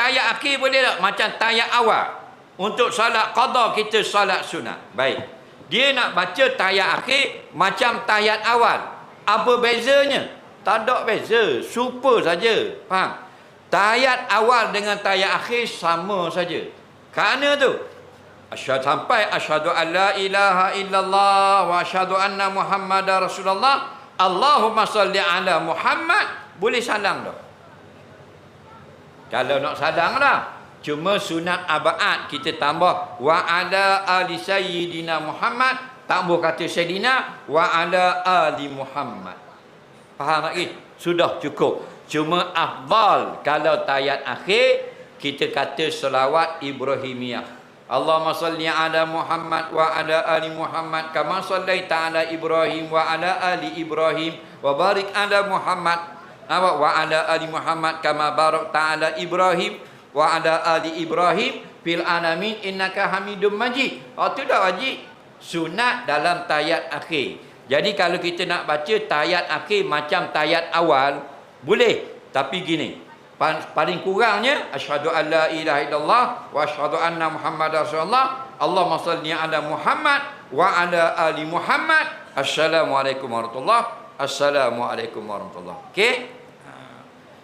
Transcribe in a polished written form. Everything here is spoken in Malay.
tayat akhir boleh tak? Macam tayat awal. Untuk salat qada kita salat sunat. Baik. Dia nak baca tayat akhir macam tayat awal. Apa bezanya? Tak ada beza. Super saja. Faham? Tayat awal dengan tayat akhir sama saja. Kerana tu sampai asyhadu an la ilaha illallah wa asyhadu anna muhammadar rasulullah, Allahumma salli ala Muhammad, boleh salam dah. Kalau nak salam dah. Cuma sunat abaat kita tambah wa ala ali sayyidina Muhammad, tambah kata sayyidina wa ala ali Muhammad. Faham lagi? Sudah cukup. Cuma afdal kalau tayat akhir kita kata selawat Ibrahimiyah. Allahumma salli ala Muhammad wa ala ali Muhammad kama sallaita ala Ibrahim wa ala ali Ibrahim wa barik ala Muhammad wa ala ali Muhammad kama barakta ala Ibrahim wa ala ali Ibrahim fil alamin innaka Hamidum Majid. Itu dah wajib. Sunat dalam tayat akhir. Jadi kalau kita nak baca tayat akhir macam tayat awal, boleh. Tapi gini, paling kurangnya asyhadu an la ilaha illallah wa asyhadu anna Muhammadar rasulullah, Allahumma shalli ala Muhammad wa ala ali Muhammad. Assalamualaikum warahmatullahi wabarakatuh. Assalamualaikum warahmatullahi wabarakatuh. Okey?